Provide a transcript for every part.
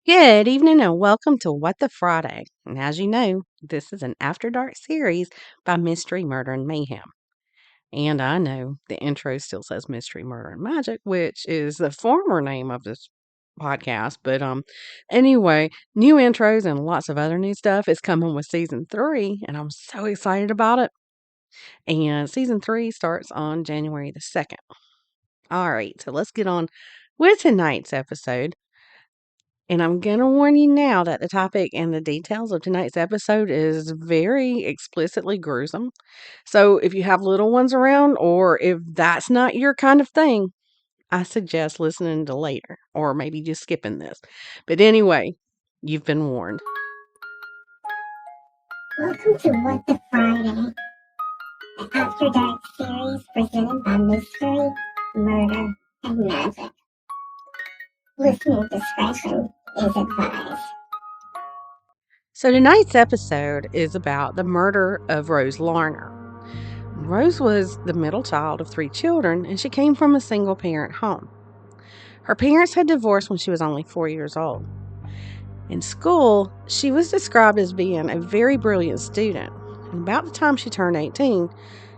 Good evening and welcome to What the Friday. And as you know, this is an After Dark series by Mystery, Murder, and Mayhem. And I know the intro still says Mystery, Murder, and Magic, which is the former name of this podcast. But anyway, new intros and lots of other new stuff is coming with season 3, and I'm so excited about it. And season 3 starts on January the 2nd. All right, so let's get on with tonight's episode. And I'm going to warn you now that the topic and the details of tonight's episode is very explicitly gruesome. So if you have little ones around, or if that's not your kind of thing, I suggest listening to later, or maybe just skipping this. But anyway, you've been warned. Welcome to What the Friday, an After Dark series presented by Mystery, Murder, and Magic. Listener discretion is advised. So tonight's episode is about the murder of Rose Larner. Rose was the middle child of 3 children, and she came from a single-parent home. Her parents had divorced when she was only 4 years old. In school, she was described as being a very brilliant student. And about the time she turned 18,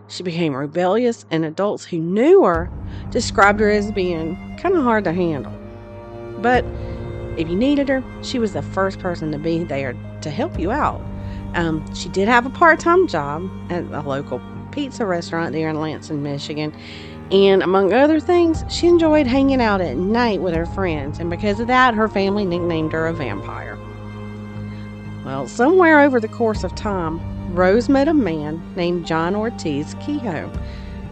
she became rebellious, and adults who knew her described her as being kind of hard to handle. But if you needed her, she was the first person to be there to help you out. She did have a part-time job at a local pizza restaurant there in Lansing, Michigan. And among other things, she enjoyed hanging out at night with her friends, and because of that, her family nicknamed her a vampire. Well, somewhere over the course of time, Rose met a man named John Ortiz Kehoe.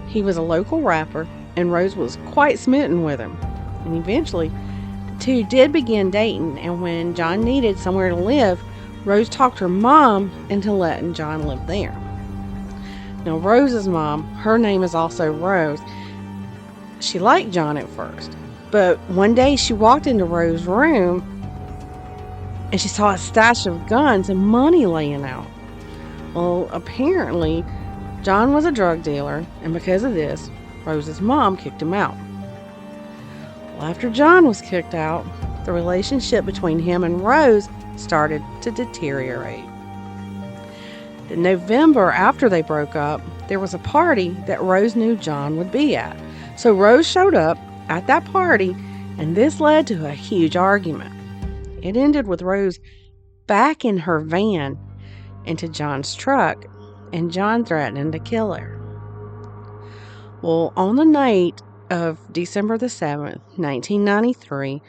He was a local rapper, and Rose was quite smitten with him. And eventually, the two did begin dating, and when John needed somewhere to live, Rose talked her mom into letting John live there. Now, Rose's mom, her name is also Rose. She liked John at first, but one day she walked into Rose's room and she saw a stash of guns and money laying out. Well, apparently, John was a drug dealer, and because of this, Rose's mom kicked him out. Well, after John was kicked out, the relationship between him and Rose started to deteriorate. In November, after they broke up, there was a party that Rose knew John would be at. So Rose showed up at that party, and this led to a huge argument. It ended with Rose backing her van into John's truck, and John threatening to kill her. Well, on the night of December the 7th, 1993,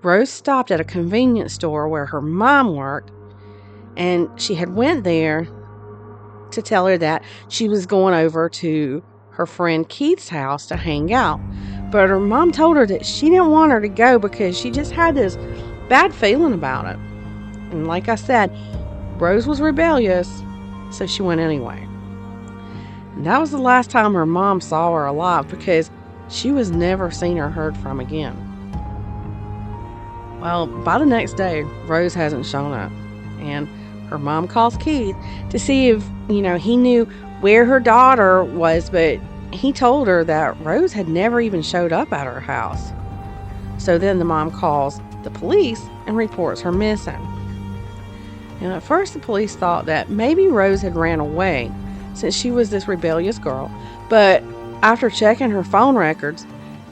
Rose stopped at a convenience store where her mom worked, and she had went there to tell her that she was going over to her friend Keith's house to hang out. But her mom told her that she didn't want her to go because she just had this bad feeling about it. And like I said, Rose was rebellious, so she went anyway. And that was the last time her mom saw her alive, because she was never seen or heard from again. Well, by the next day, Rose hasn't shown up, and her mom calls Keith to see if, he knew where her daughter was, but he told her that Rose had never even showed up at her house. So then the mom calls the police and reports her missing. And at first the police thought that maybe Rose had ran away since she was this rebellious girl, but after checking her phone records,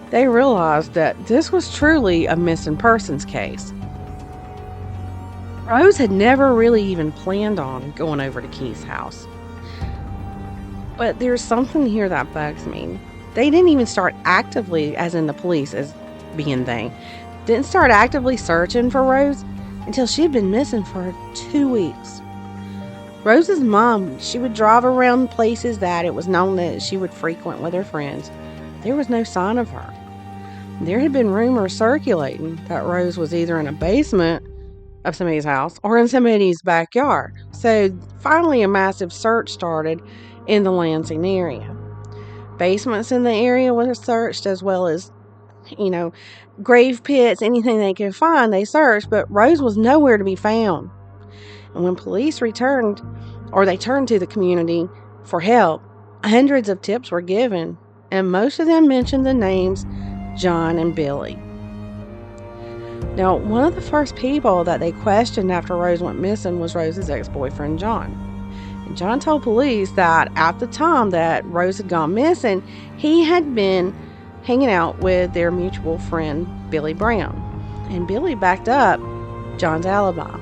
they realized that this was truly a missing persons case. Rose had never really even planned on going over to Keith's house. But there's something here that bugs me. They didn't even start actively, as in the police, as being they, didn't start actively searching for Rose until she had been missing for 2 weeks. Rose's mom, she would drive around places that it was known that she would frequent with her friends. There was no sign of her. There had been rumors circulating that Rose was either in a basement of somebody's house or in somebody's backyard. So finally a massive search started in the Lansing area. Basements in the area were searched, as well as, grave pits, anything they could find, they searched, but Rose was nowhere to be found. And when police returned, or they turned to the community for help, hundreds of tips were given, and most of them mentioned the names John and Billy. Now, one of the first people that they questioned after Rose went missing was Rose's ex-boyfriend, John. And John told police that at the time that Rose had gone missing, he had been hanging out with their mutual friend, Billy Brown. And Billy backed up John's alibi.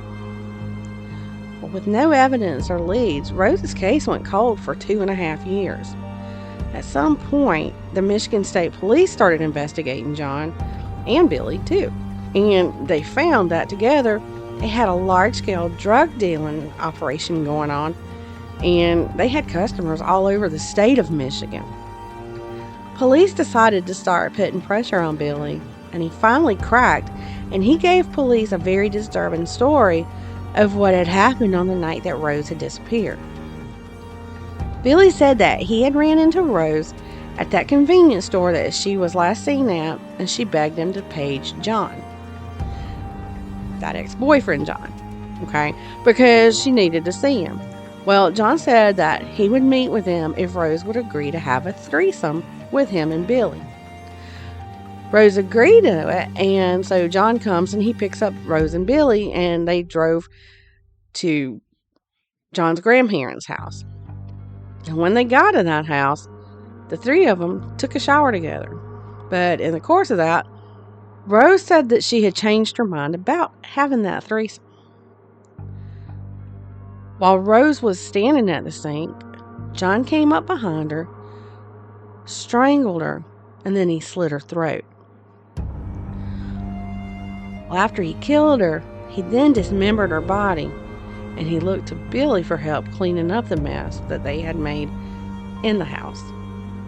Well, with no evidence or leads, Rose's case went cold for 2.5 years. At some point, the Michigan State Police started investigating John and Billy, too. And they found that together, they had a large-scale drug dealing operation going on, and they had customers all over the state of Michigan. Police decided to start putting pressure on Billy, and he finally cracked, and he gave police a very disturbing story of what had happened on the night that Rose had disappeared. Billy said that he had ran into Rose at that convenience store that she was last seen at, and she begged him to page John, that ex-boyfriend John, okay, because she needed to see him. Well, John said that he would meet with him if Rose would agree to have a threesome with him and Billy. Rose agreed to it, and so John comes and he picks up Rose and Billy, and they drove to John's grandparents' house. And when they got to that house, the three of them took a shower together. But in the course of that, Rose said that she had changed her mind about having that threesome. While Rose was standing at the sink, John came up behind her, strangled her, and then he slit her throat. Well, after he killed her, he then dismembered her body, and he looked to Billy for help cleaning up the mess that they had made in the house.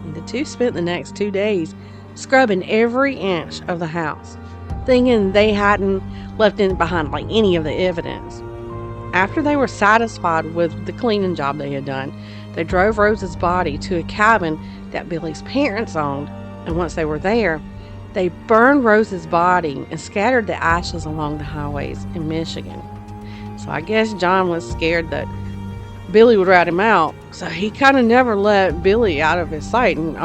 And the two spent the next 2 days scrubbing every inch of the house, thinking they hadn't left in behind like any of the evidence. After they were satisfied with the cleaning job they had done, they drove Rose's body to a cabin that Billy's parents owned, and once they were there, they burned Rose's body and scattered the ashes along the highways in Michigan. So I guess John was scared that Billy would rat him out, so he kind of never let Billy out of his sight. And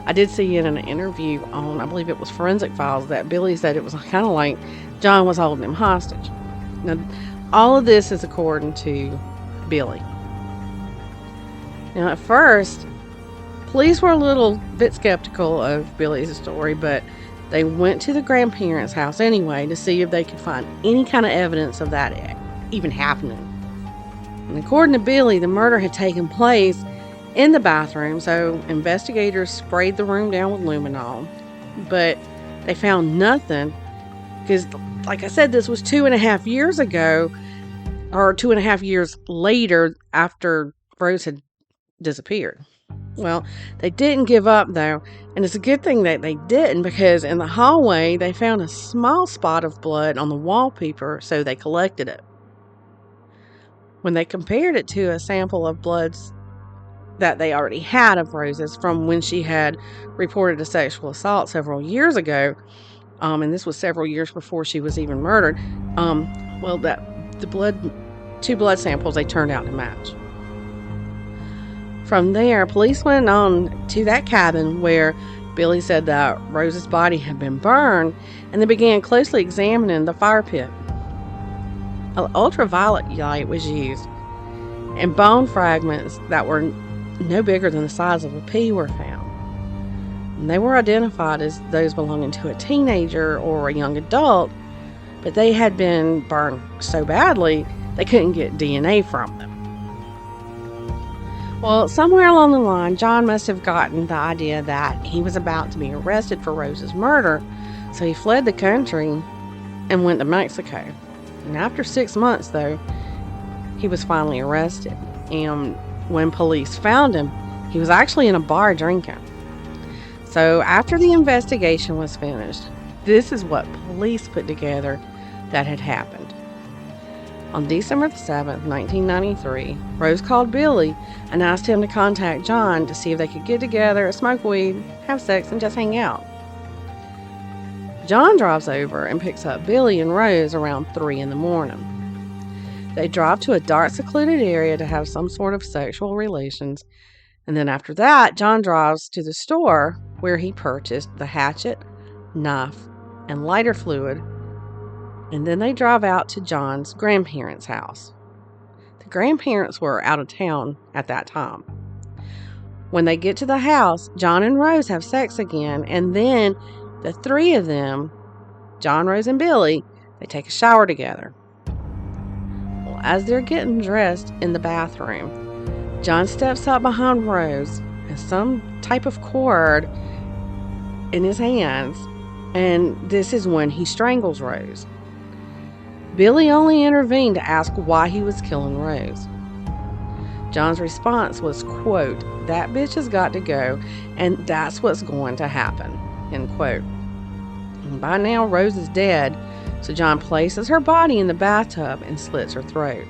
I did see in an interview on, I believe it was Forensic Files, that Billy said it was kind of like John was holding him hostage. Now, all of this is according to Billy. Now, at first, police were a little bit skeptical of Billy's story, but they went to the grandparents' house anyway to see if they could find any kind of evidence of that even happening. And according to Billy, the murder had taken place in the bathroom, so investigators sprayed the room down with luminol, but they found nothing because, like I said, this was 2.5 years ago, or 2.5 years later after Rose had disappeared. Well, they didn't give up, though, and it's a good thing that they didn't, because in the hallway, they found a small spot of blood on the wallpaper, so they collected it. When they compared it to a sample of bloods that they already had of Rose's from when she had reported a sexual assault several years ago, and this was several years before she was even murdered, two blood samples, they turned out to match. From there, police went on to that cabin where Billy said that Rose's body had been burned, and they began closely examining the fire pit. Ultraviolet light was used, and bone fragments that were no bigger than the size of a pea were found. And they were identified as those belonging to a teenager or a young adult, but they had been burned so badly they couldn't get DNA from them. Well, somewhere along the line, John must have gotten the idea that he was about to be arrested for Rose's murder, so he fled the country and went to Mexico. And after 6 months, though, he was finally arrested. And when police found him, he was actually in a bar drinking. So after the investigation was finished, this is what police put together that had happened. On December the 7th, 1993, Rose called Billy and asked him to contact John to see if they could get together, smoke weed, have sex, and just hang out. John drives over and picks up Billy and Rose around 3 in the morning. They drive to a dark, secluded area to have some sort of sexual relations, and then after that, John drives to the store where he purchased the hatchet, knife, and lighter fluid And then they drive out to John's grandparents' house. The grandparents were out of town at that time. When they get to the house, John and Rose have sex again, and then the three of them, John, Rose, and Billy, they take a shower together. Well, as they're getting dressed in the bathroom, John steps up behind Rose and some type of cord in his hands, and this is when he strangles Rose. Billy only intervened to ask why he was killing Rose. John's response was, quote, "That bitch has got to go, and that's what's going to happen," end quote. And by now, Rose is dead, so John places her body in the bathtub and slits her throat.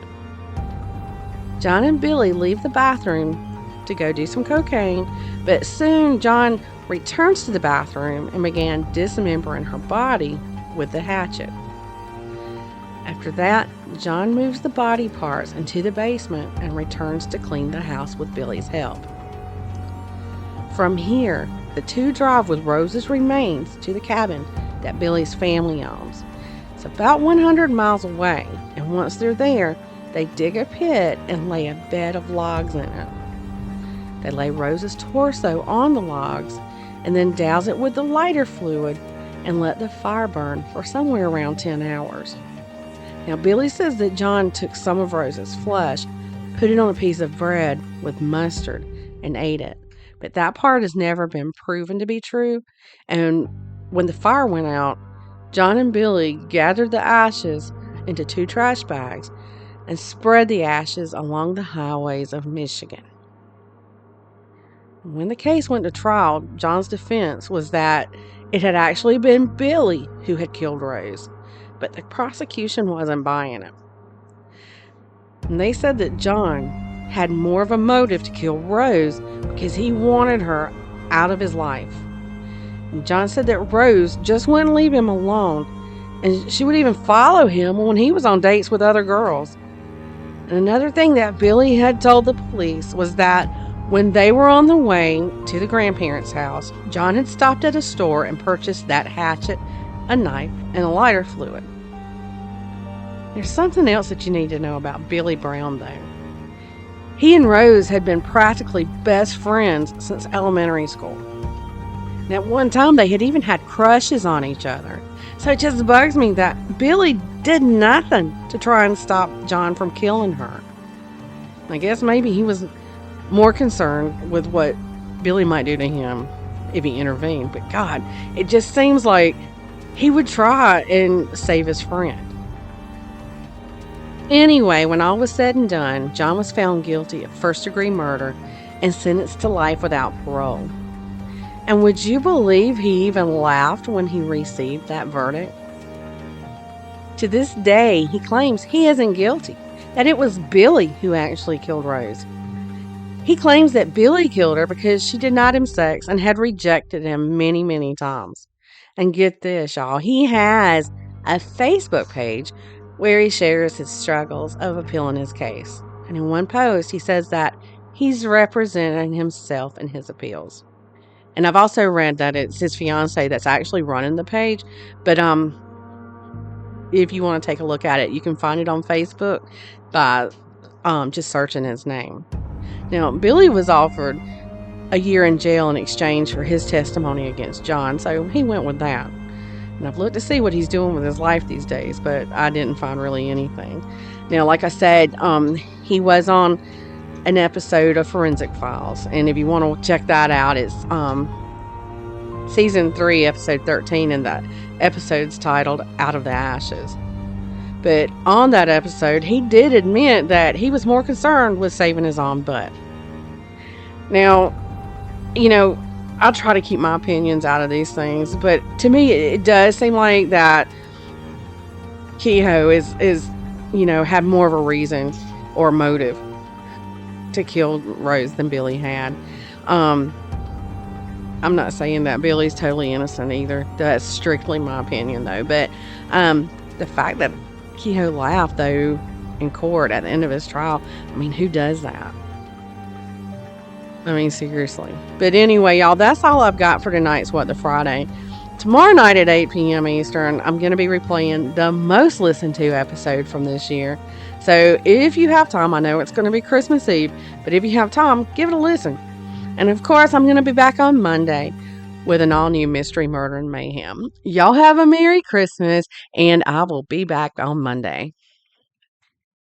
John and Billy leave the bathroom to go do some cocaine, but soon John returns to the bathroom and began dismembering her body with the hatchet. After that, John moves the body parts into the basement and returns to clean the house with Billy's help. From here, the two drive with Rose's remains to the cabin that Billy's family owns. It's about 100 miles away, and once they're there, they dig a pit and lay a bed of logs in it. They lay Rose's torso on the logs and then douse it with the lighter fluid and let the fire burn for somewhere around 10 hours. Now, Billy says that John took some of Rose's flesh, put it on a piece of bread with mustard, and ate it. But that part has never been proven to be true. And when the fire went out, John and Billy gathered the ashes into 2 trash bags and spread the ashes along the highways of Michigan. When the case went to trial, John's defense was that it had actually been Billy who had killed Rose, but the prosecution wasn't buying it. And they said that John had more of a motive to kill Rose because he wanted her out of his life. And John said that Rose just wouldn't leave him alone, and she would even follow him when he was on dates with other girls. And another thing that Billy had told the police was that when they were on the way to the grandparents' house, John had stopped at a store and purchased that hatchet, a knife, and a lighter fluid. There's something else that you need to know about Billy Brown, though. He and Rose had been practically best friends since elementary school. And at one time, they had even had crushes on each other. So it just bugs me that Billy did nothing to try and stop John from killing her. I guess maybe he was more concerned with what Billy might do to him if he intervened. But God, it just seems like he would try and save his friend. Anyway, when all was said and done, John was found guilty of first-degree murder and sentenced to life without parole. And would you believe he even laughed when he received that verdict? To this day, he claims he isn't guilty, that it was Billy who actually killed Rose. He claims that Billy killed her because she denied him sex and had rejected him many, many times. And get this, y'all, he has a Facebook page where he shares his struggles of appealing his case. And in one post, he says that he's representing himself in his appeals. And I've also read that it's his fiance that's actually running the page. But if you want to take a look at it, you can find it on Facebook by just searching his name. Now, Billy was offered a year in jail in exchange for his testimony against John, so he went with that. And I've looked to see what he's doing with his life these days, but I didn't find really anything. Now, like I said, he was on an episode of Forensic Files, and if you want to check that out, it's season 3, episode 13, and that episode's titled Out of the Ashes. But on that episode, he did admit that he was more concerned with saving his own butt. Now, you know, I try to keep my opinions out of these things, but to me, it does seem like that Kehoe is had more of a reason or motive to kill Rose than Billy had. I'm not saying that Billy's totally innocent either. That's strictly my opinion, though. But the fact that Kehoe laughed, though, in court at the end of his trial, I mean, who does that? I mean, seriously. But anyway, y'all, that's all I've got for tonight's What the Friday. Tomorrow night at 8 p.m. Eastern, I'm going to be replaying the most listened to episode from this year. So if you have time, I know it's going to be Christmas Eve, but if you have time, give it a listen. And of course, I'm going to be back on Monday with an all new Mystery, Murder, and Mayhem. Y'all have a Merry Christmas, and I will be back on Monday.